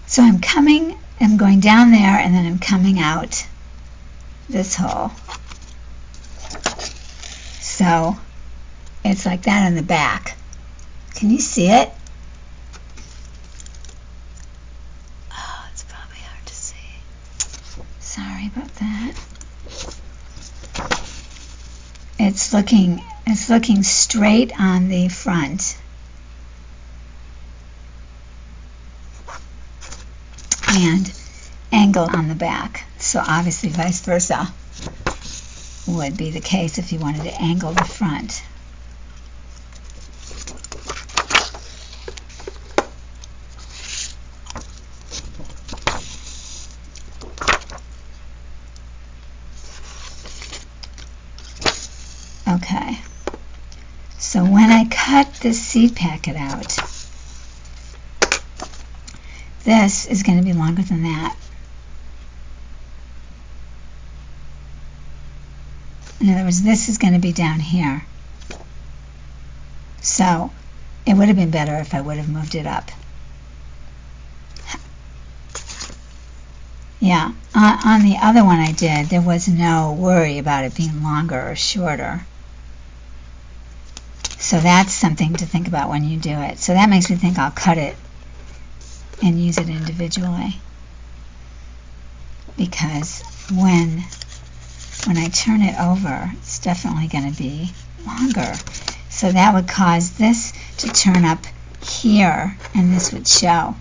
So I'm going down there and then I'm coming out this hole. So it's like that in the back. Can you see it? Oh, it's probably hard to see. Sorry about that. It's looking straight on the front. And angled on the back. So obviously vice versa would be the case if you wanted to angle the front. Okay. So when I cut this seed packet out, this is going to be longer than that. In other words, this is going to be down here. So it would have been better if I would have moved it up. Yeah, on the other one I did, there was no worry about it being longer or shorter. So that's something to think about when you do it. So that makes me think I'll cut it and use it individually, because when I turn it over, it's definitely going to be longer. So that would cause this to turn up here and this would show.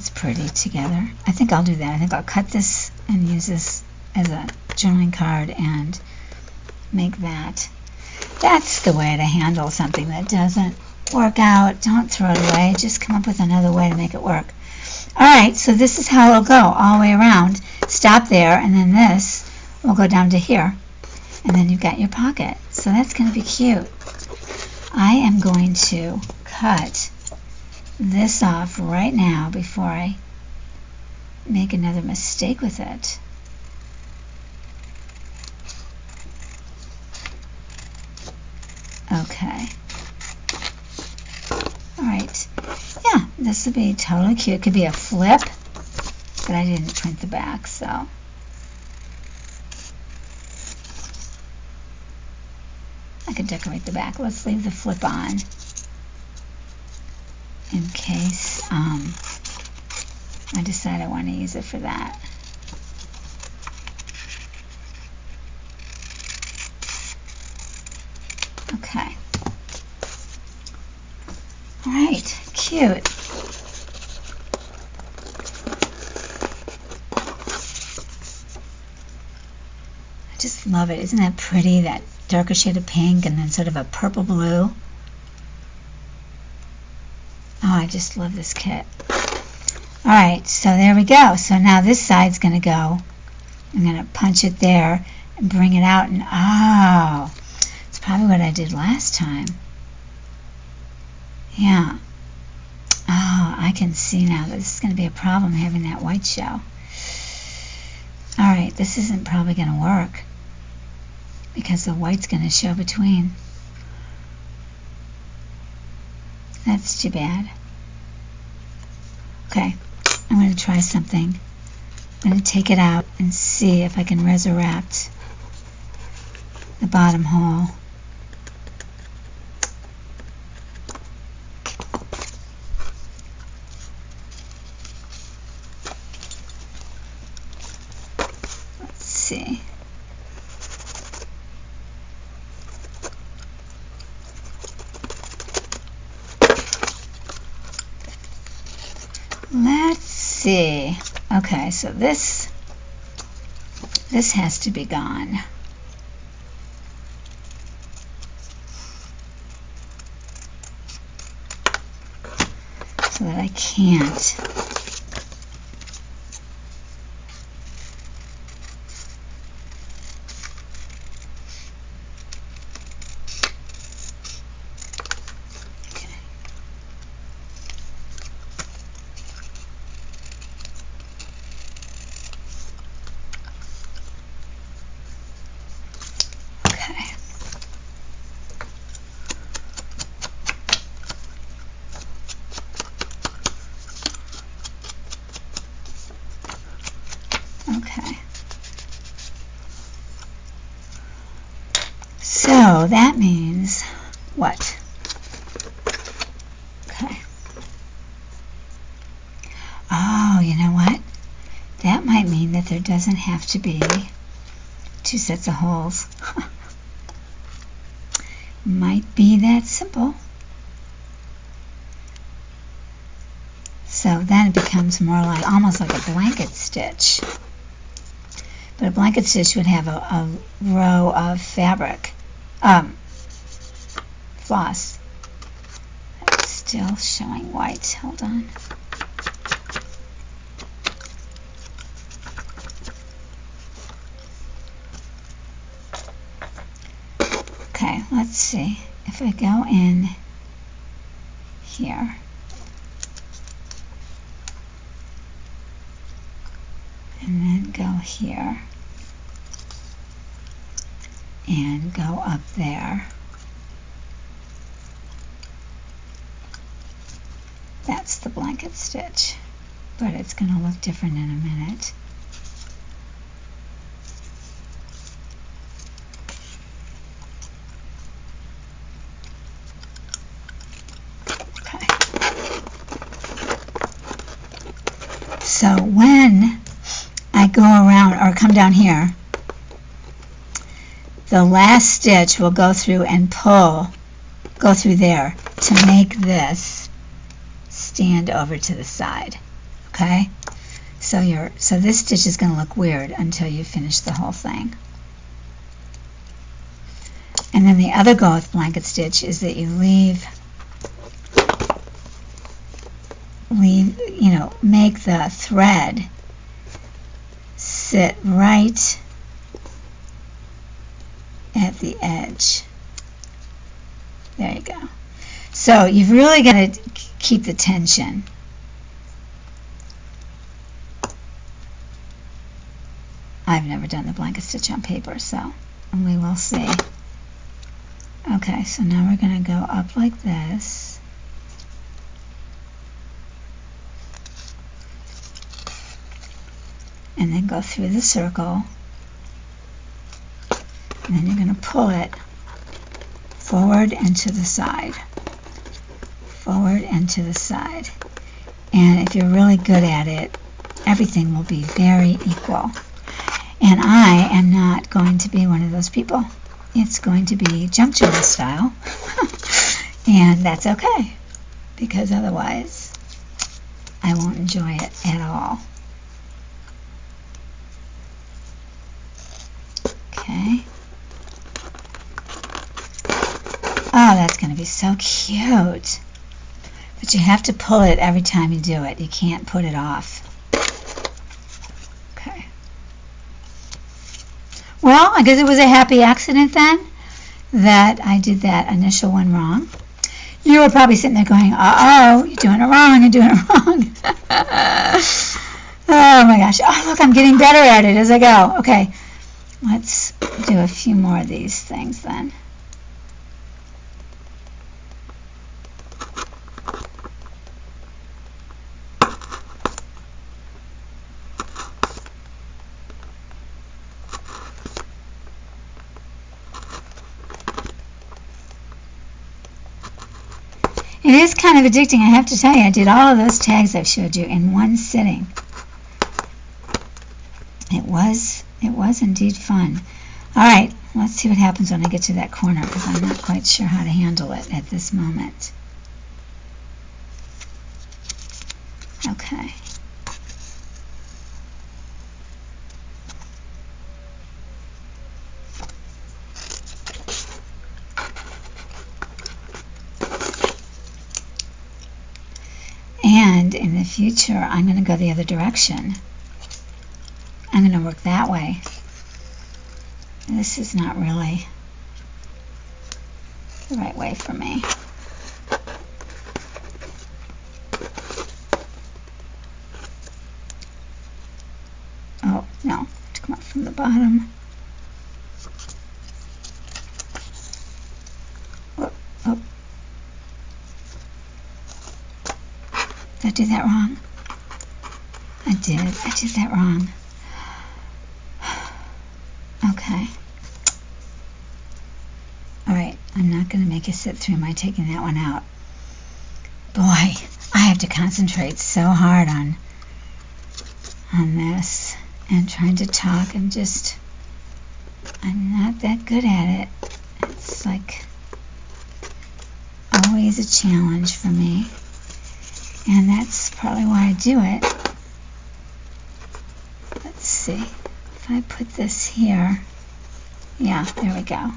That's pretty together. I think I'll do that. I think I'll cut this and use this as a journaling card and make that. That's the way to handle something that doesn't work out. Don't throw it away. Just come up with another way to make it work. Alright, so this is how it'll go all the way around. Stop there, and then this will go down to here. And then you've got your pocket. So that's going to be cute. I am going to cut this off right now before I make another mistake with it. Okay. Alright. Yeah, this would be totally cute. It could be a flip, but I didn't print the back, so. I could decorate the back. Let's leave the flip on in case I decide I want to use it for that. Okay. Alright, cute. I just love it. Isn't that pretty? That darker shade of pink and then sort of a purple blue. Oh, I just love this kit. Alright, so there we go. So now this side's going to go. I'm going to punch it there and bring it out. And oh, it's probably what I did last time. Yeah. Oh, I can see now that this is going to be a problem having that white show. Alright, this isn't probably going to work because the white's going to show between. That's too bad. Okay, I'm going to try something. I'm going to take it out and see if I can resurrect the bottom hole. Let's see. Let's see. Okay, so this has to be gone. So that I can't. Okay. So that means what? Okay. Oh, you know what? That might mean that there doesn't have to be two sets of holes. Might be that simple. So then it becomes more like almost like a blanket stitch. But a blanket stitch would have a row of fabric, floss. It's still showing white. Hold on. Okay, let's see. If I go in here, and then go here, and go up there. That's the blanket stitch, but it's going to look different in a minute. Okay. So when I go around or come down here, the last stitch will go through and go through there to make this stand over to the side. Okay? So this stitch is going to look weird until you finish the whole thing. And then the other goal with blanket stitch is that you make the thread sit right at the edge. There you go. So you've really got to keep the tension. I've never done the blanket stitch on paper, so we will see. Okay, so now we're going to go up like this. And then go through the circle. And then you're going to pull it forward and to the side. Forward and to the side. And if you're really good at it, everything will be very equal. And I am not going to be one of those people. It's going to be jump journal style. And that's okay, because otherwise I won't enjoy it at all. Okay. Oh, that's going to be so cute. But you have to pull it every time you do it. You can't put it off. Okay. Well, I guess it was a happy accident then that I did that initial one wrong. You were probably sitting there going, uh-oh, you're doing it wrong, you're doing it wrong. Oh my gosh. Oh, look, I'm getting better at it as I go. Okay, let's do a few more of these things then. It is kind of addicting, I have to tell you. I did all of those tags I've showed you in one sitting. It was indeed fun. All right, let's see what happens when I get to that corner, because I'm not quite sure how to handle it at this moment. Okay. And in the future, I'm going to go the other direction. I'm going to work that way. This is not really the right way for me. Oh, no, to come up from the bottom. Oh, oh. Did I do that wrong? I did that wrong. Okay. Alright, I'm not going to make you sit through my taking that one out. Boy, I have to concentrate so hard on this and trying to talk. I'm not that good at it. It's like always a challenge for me. And that's probably why I do it. Let's see. If I put this here, yeah, there we go.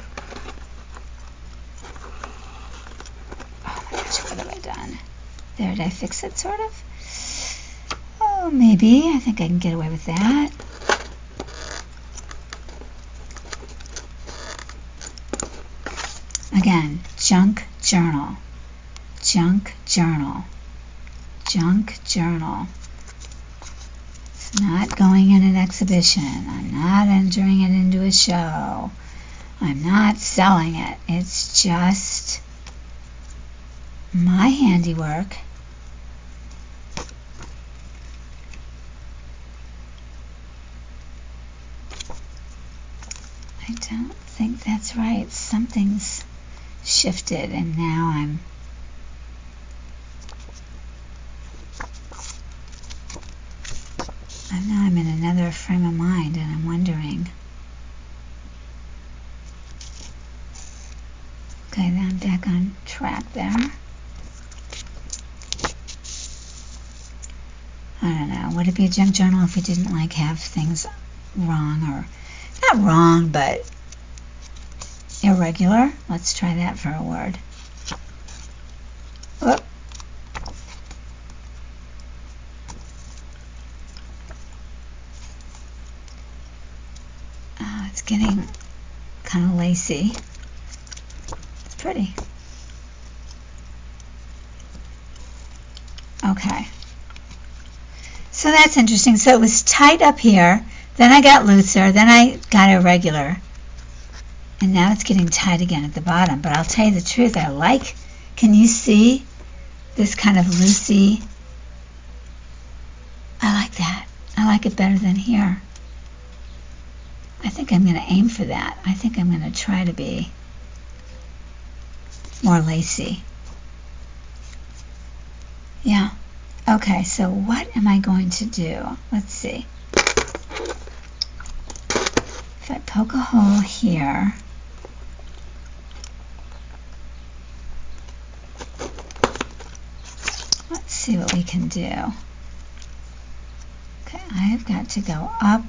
Oh my gosh, what have I done? There, did I fix it, sort of? Oh, maybe. I think I can get away with that. Again, junk journal. Junk journal. Junk journal. It's not going in an exhibition. I'm not entering it into a show. I'm not selling it. It's just my handiwork. I don't think that's right. Something's shifted and now I'm in another frame of mind and I'm wondering. Okay, then I'm back on track there. don't know, would it be a junk journal if we didn't like have things wrong, or not wrong, but irregular? Let's try that for a word. Whoop. It's getting kind of lacy. It's pretty. Okay. So that's interesting. So it was tight up here, then I got looser, then I got irregular, and now it's getting tight again at the bottom. But I'll tell you the truth, I like, can you see this kind of loosey? I like that. I like it better than here. I think I'm going to aim for that. I think I'm going to try to be more lacy. Yeah. Okay, so what am I going to do? Let's see. If I poke a hole here, let's see what we can do. Okay, I have got to go up.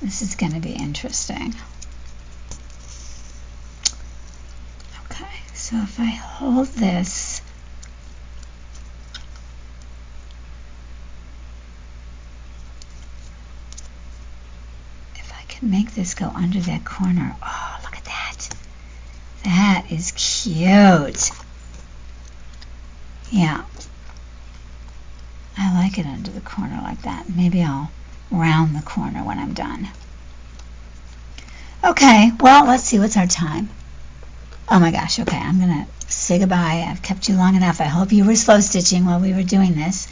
This is going to be interesting. Okay, so if I hold this, if I can make this go under that corner. Oh, look at that. That is cute. Yeah. I like it under the corner like that. Maybe I'll round the corner when I'm done. Okay, well, let's see, what's our time? Oh my gosh, okay, I'm gonna say goodbye. I've kept you long enough. I hope you were slow stitching while we were doing this.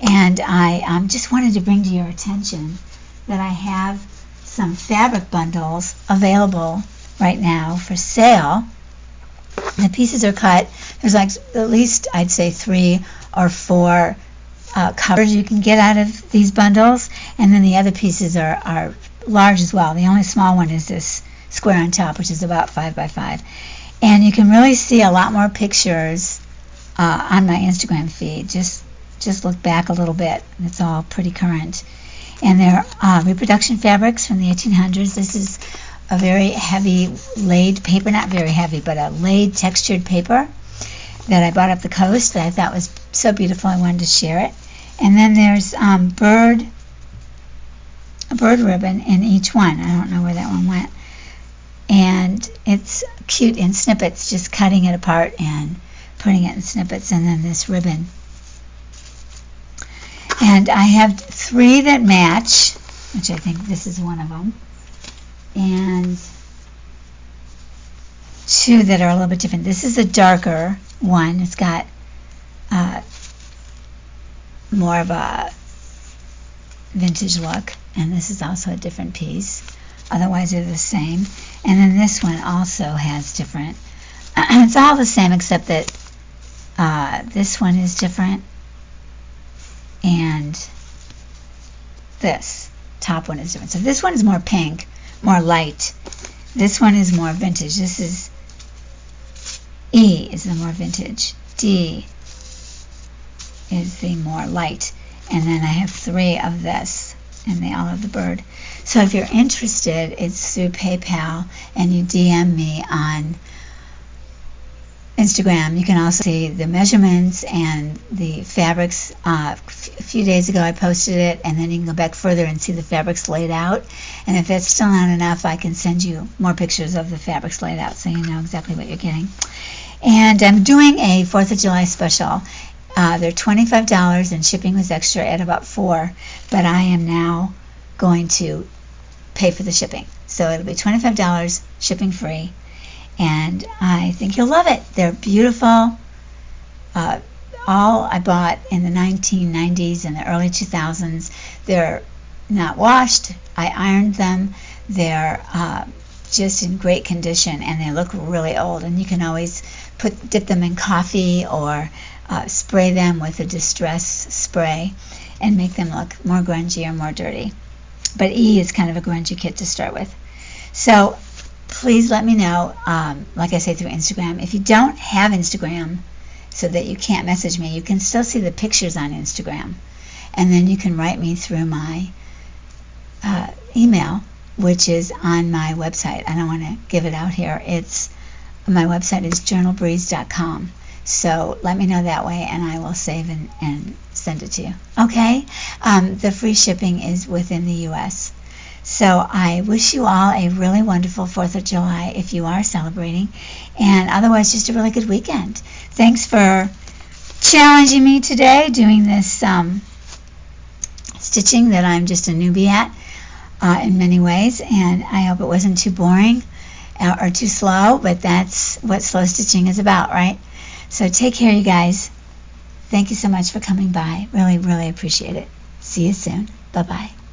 And I just wanted to bring to your attention that I have some fabric bundles available right now for sale. The pieces are cut. There's like at least, I'd say, 3 or 4 covers you can get out of these bundles, and then the other pieces are large as well. The only small one is this square on top, which is about 5 by 5, and you can really see a lot more pictures on my Instagram feed. Just look back a little bit. It's all pretty current, and they're reproduction fabrics from the 1800s. This is a very heavy laid paper, not very heavy, but a laid textured paper that I bought up the coast that I thought was so beautiful I wanted to share it. And then there's a bird ribbon in each one. I don't know where that one went. And it's cute in snippets, just cutting it apart and putting it in snippets, and then this ribbon. And I have 3 that match, which I think this is one of them, and 2 that are a little bit different. This is a darker one. It's got more of a vintage look, and this is also a different piece. Otherwise they're the same. And then this one also has different. It's all the same except that this one is different, and this top one is different. So this one is more pink, more light. This one is more vintage. This is E is the more vintage. D is the more light. And then I have 3 of this, and they all have the bird. So if you're interested, it's through PayPal, and you DM me on Instagram. You can also see the measurements and the fabrics. A few days ago I posted it, and then you can go back further and see the fabrics laid out. And if that's still not enough, I can send you more pictures of the fabrics laid out so you know exactly what you're getting. And I'm doing a 4th of July special. They're $25, and shipping was extra at about $4, but I am now going to pay for the shipping. So it'll be $25, shipping free, and I think you'll love it. They're beautiful. All I bought in the 1990s and the early 2000s. They're not washed. I ironed them. They're just in great condition, and they look really old, and you can always dip them in coffee or spray them with a distress spray and make them look more grungy or more dirty. But E is kind of a grungy kit to start with. So please let me know, like I say, through Instagram. If you don't have Instagram, so that you can't message me. You can still see the pictures on Instagram. And then you can write me through my email, which is on my website. I don't want to give it out here. My website is journalbreeze.com. So let me know that way, and I will save and send it to you. Okay? The free shipping is within the U.S. So I wish you all a really wonderful 4th of July if you are celebrating, and otherwise just a really good weekend. Thanks for challenging me today doing this stitching that I'm just a newbie at in many ways, and I hope it wasn't too boring or too slow, but that's what slow stitching is about, right? So take care, you guys. Thank you so much for coming by. Really, really appreciate it. See you soon. Bye-bye.